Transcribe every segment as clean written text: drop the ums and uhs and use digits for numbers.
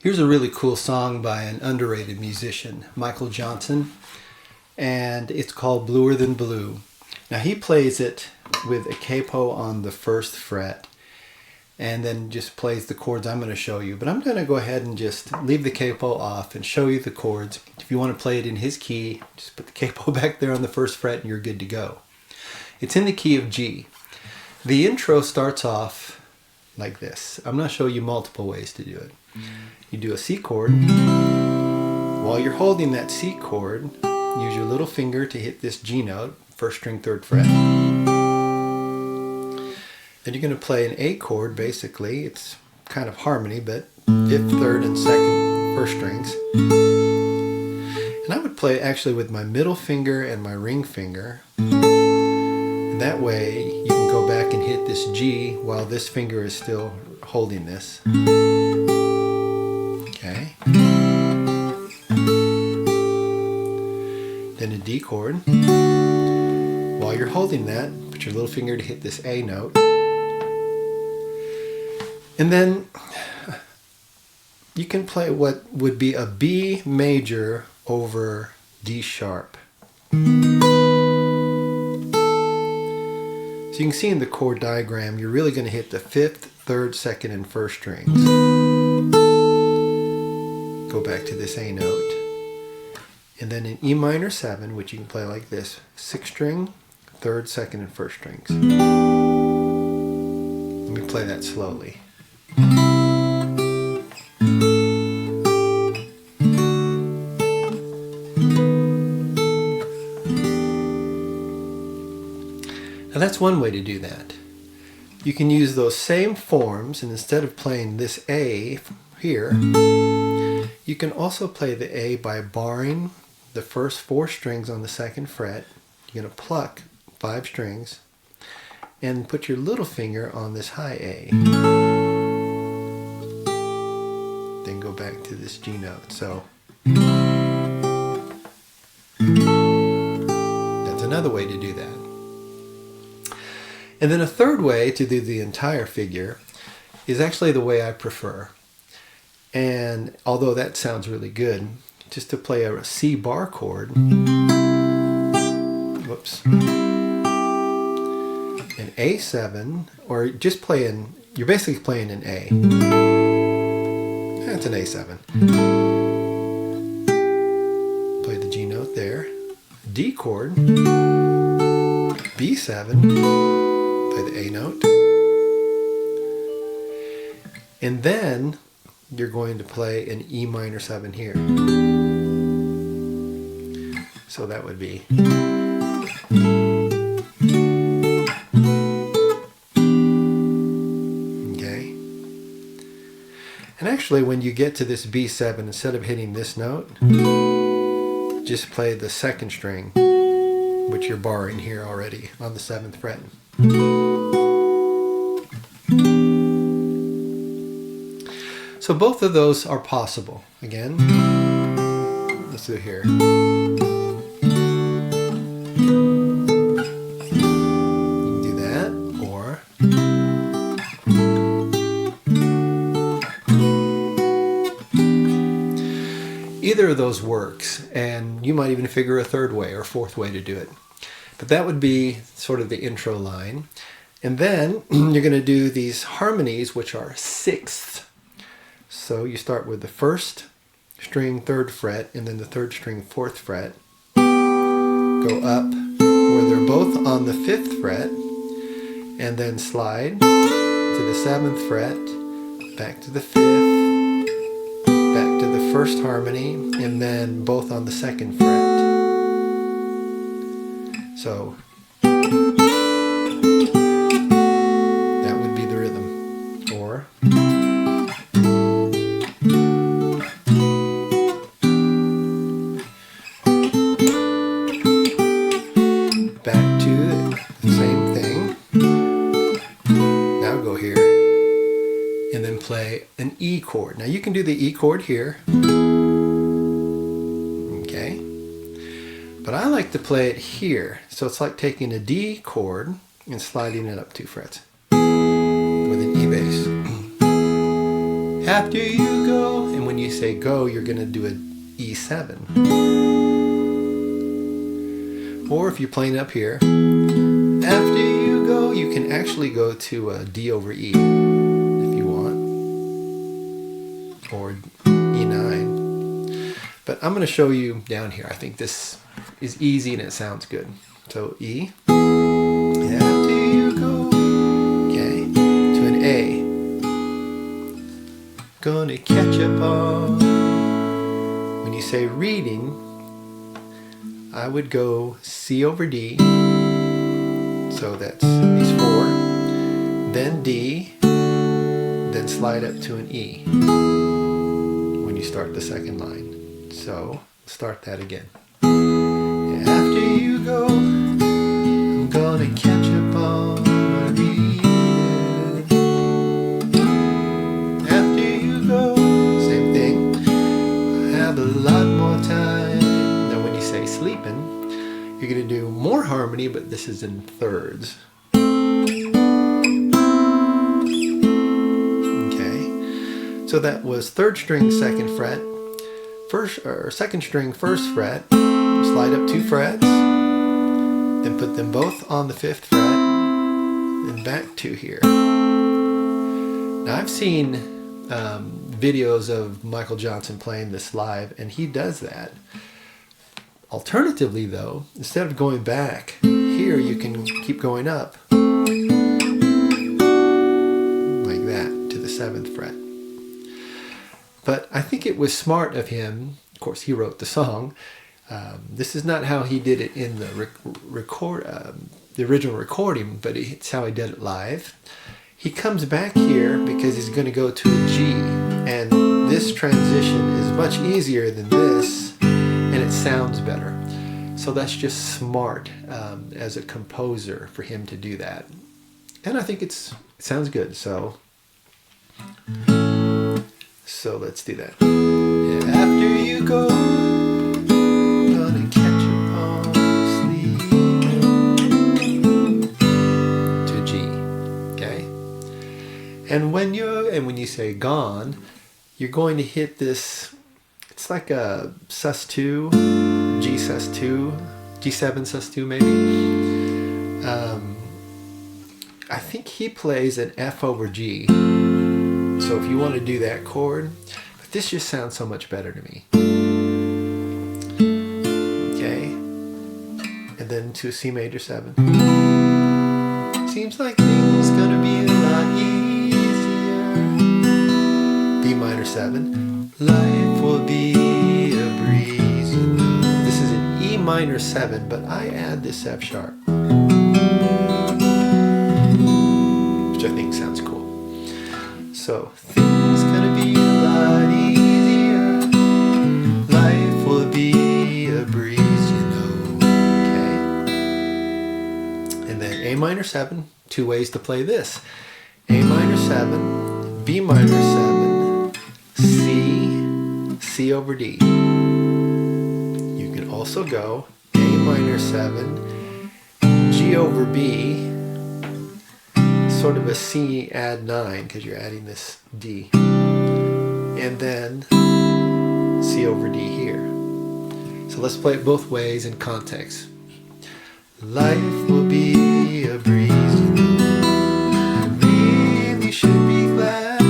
Here's a really cool song by an underrated musician, Michael Johnson, and it's called Bluer Than Blue. Now he plays it with a capo on the first fret and then just plays the chords I'm going to show you. But I'm going to go ahead and just leave the capo off and show you the chords. If you want to play it in his key, just put the capo back there on the first fret and you're good to go. It's in the key of G. The intro starts off like this. I'm going to show you multiple ways to do it. You do a C chord. While you're holding that C chord, use your little finger to hit this G note, first string, third fret. Then you're going to play an A chord, basically. It's kind of harmony, but fifth, third, and second, first strings. And I would play actually with my middle finger and my ring finger. And that way you can go back and hit this G while this finger is still holding this. Okay. Then a D chord. While you're holding that, put your little finger to hit this A note. And then you can play what would be a B major over D sharp. So you can see in the chord diagram, you're really going to hit the fifth, third, second, and first strings. Go back to this A note. And then in E minor 7, which you can play like this, sixth string, third, second, and first strings. Let me play that slowly. Now that's one way to do that. You can use those same forms, and instead of playing this A here, you can also play the A by barring the first 4 strings on the second fret. You're going to pluck 5 strings and put your little finger on this high A. Then go back to this G note. So that's another way to do that. And then a third way to do the entire figure is actually the way I prefer. And although that sounds really good, just to play a C bar chord, whoops, an A7, or just playing, you're basically playing an A. That's an A7. Play the G note there. D chord, B7, play the A note. And then you're going to play an E minor 7 here. So that would be. Okay. And actually when you get to this B7, instead of hitting this note, just play the second string, which you're barring here already on the 7th fret. So both of those are possible. Again, let's do it here. You can do that, or either of those works, and you might even figure a third way or fourth way to do it. But that would be sort of the intro line. And then you're going to do these harmonies, which are sixths. So you start with the first string, 3rd fret, and then the 3rd string, 4th fret. Go up where they're both on the 5th fret, and then slide to the 7th fret, back to the 5th, back to the 1st harmony, and then both on the 2nd fret. So that would be the rhythm. Or back to the same thing. Now go here and then play an E chord. Now you can do the E chord here. Okay. But I like to play it here. So it's like taking a D chord and sliding it up 2 frets with an E bass. After you go, and when you say go, you're going to do a E7. Or if you're playing up here, after you go, you can actually go to a D over E if you want, or E9. But I'm going to show you down here. I think this is easy and it sounds good. So E, after you go, okay, to an A. Gonna catch up on. When you say reading, I would go C over D. So that's these four, then D, then slide up to an E when you start the second line. So start that again. After you go, I'm gonna catch up on my reading. After you go, same thing. I have a lot more time. Then when you say sleeping, you're going to do more harmony, but this is in thirds. Okay, so that was third string, second fret, second string, first fret, slide up 2 frets, then put them both on the 5th fret, and back to here. Now I've seen videos of Michael Johnson playing this live, and he does that. Alternatively though, instead of going back, here you can keep going up like that to the 7th fret. But I think it was smart of him, of course he wrote the song, this is not how he did it in the original recording, but it's how he did it live. He comes back here because he's going to go to a G, and this transition is much easier than this, and it sounds better. So that's just smart as a composer for him to do that. And I think it sounds good. So let's do that. After you go, gonna catch up on sleep to G. Okay? And when you say gone, you're going to hit this. It's like a sus2, G sus2, G7 sus2 maybe. I think he plays an F over G. So if you want to do that chord, but this just sounds so much better to me. Okay, and then to C major 7. Seems like things gonna be a lot easier. B minor 7. Life will be a breeze. This is an E minor 7, but I add this F sharp, which I think sounds cool. So, things gonna be a lot easier. Life will be a breeze, you know. Okay. And then A minor 7, 2 ways to play this. A minor 7, B minor 7, C over D. You can also go A minor 7, G over B, sort of a C add 9 because you're adding this D, and then C over D here. So let's play it both ways in context. Life will be a breeze, you know. I really should be glad,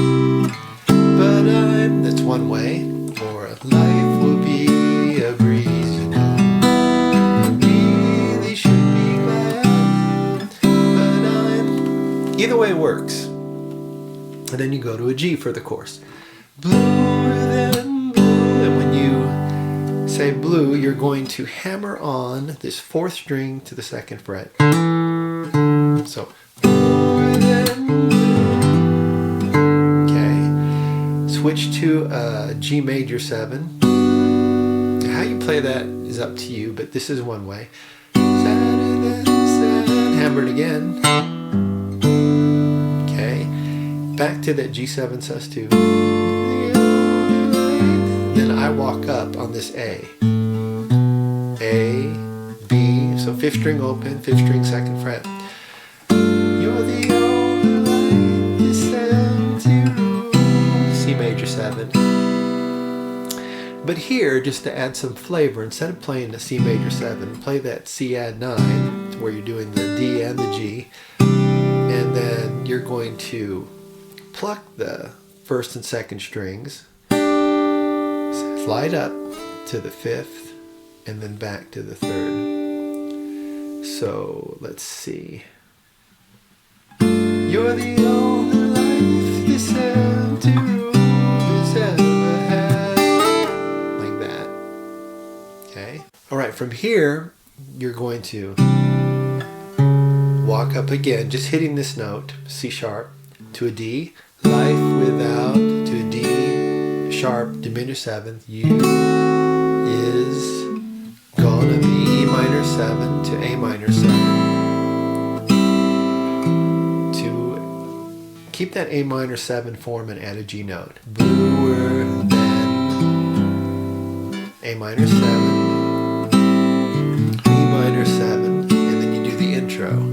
but that's one way. Or life will be a breeze, you know. I really should be glad, but either way works. And then you go to a G for the chorus. Bluer than blue. And when you say blue, you're going to hammer on this 4th string to the 2nd fret. So, bluer than blue. Okay. Switch to a G major 7. How you play that is up to you, but this is one way. Hammer it again. Back to that G7 sus2. Then I walk up on this A. A, B, so 5th string open, 5th string 2nd fret. You're the only light, this empty room. C major 7. But here, just to add some flavor, instead of playing the C major 7, play that C add 9, where you're doing the D and the G, and then you're going to pluck the first and second strings, slide up to the 5th, and then back to the 3rd. So let's see. You're the only life this empty room has ever had. Like that. Okay? Alright, from here, you're going to walk up again, just hitting this note, C sharp, to a D, life without, to a D sharp, diminished 7th, you is gonna be E minor 7 to A minor 7. Keep that A minor 7 form and add a G note. Bluer than A minor 7, B minor 7, and then you do the intro.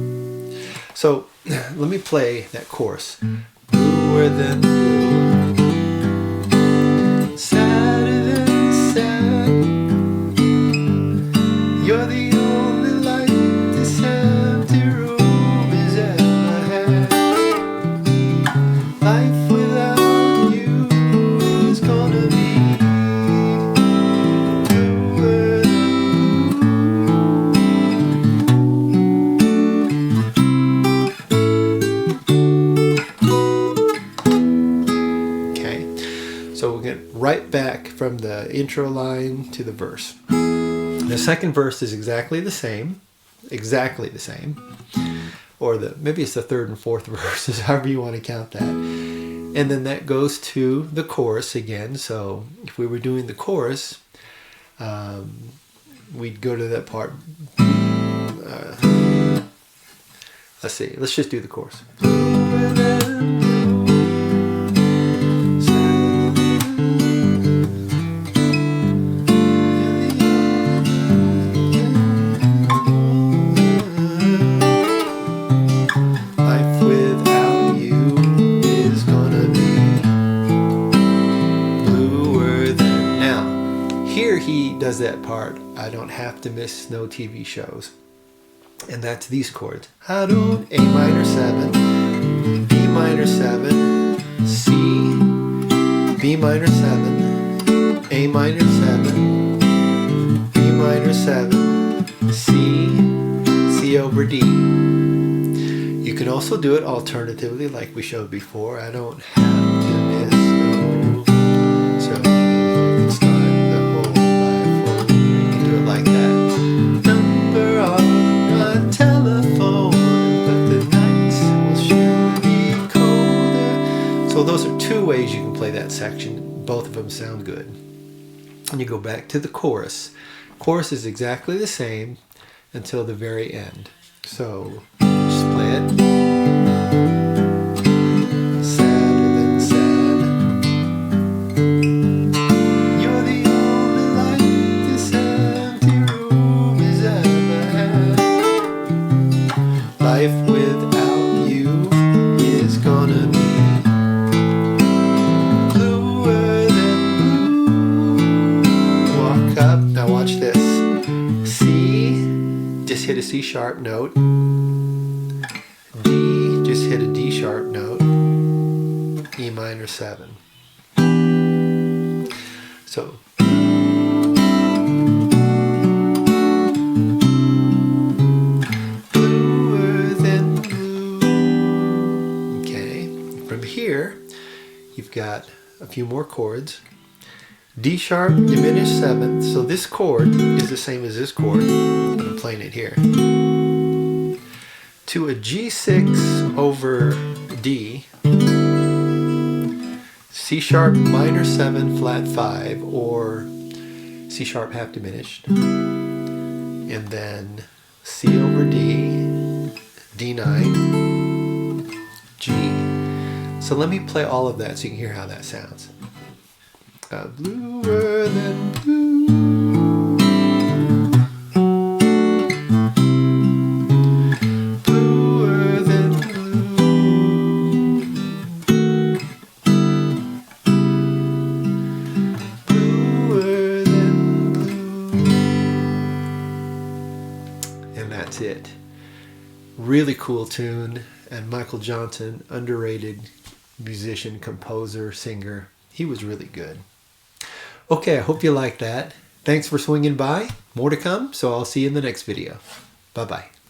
So let me play that chorus. Bluer than blue, sadder than sad. You're the only light this empty room has ever had. Life without you is gonna be bluer than blue. Okay, so we'll get right back from the intro line to the verse. The second verse is exactly the same, or maybe it's the third and fourth verses, however you want to count that. And then that goes to the chorus again. So if we were doing the chorus, we'd go to that part. Let's see, let's just do the chorus. Does that part, I don't have to miss no TV shows, and that's these chords. I don't, A minor 7, B minor 7, C, B minor 7, A minor 7, B minor 7, C, C over D. You can also do it alternatively like we showed before. I don't have to miss no, so you can start the whole like that. Number on my telephone, but the nights will sure be colder. So those are two ways you can play that section. Both of them sound good. And you go back to the chorus. Chorus is exactly the same until the very end. So just play it. Sadder than sad. You're the only light this empty room has ever had. Life without you is gonna be bluer than blue. Walk up, now watch this. C, just hit a C sharp note. D, just hit a D sharp note. E minor 7. So bluer than blue. Okay, from here you've got a few more chords. D sharp, diminished 7th. So this chord is the same as this chord, but I'm playing it here. To a G6 over D, C sharp minor 7 flat 5, or C sharp half diminished, and then C over D, D9, G. So let me play all of that so you can hear how that sounds. Bluer than blue. Bluer than blue. Bluer and that's it. Really cool tune, and Michael Johnson, underrated musician, composer, singer. He was really good. Okay, I hope you liked that. Thanks for swinging by. More to come, so I'll see you in the next video. Bye-bye.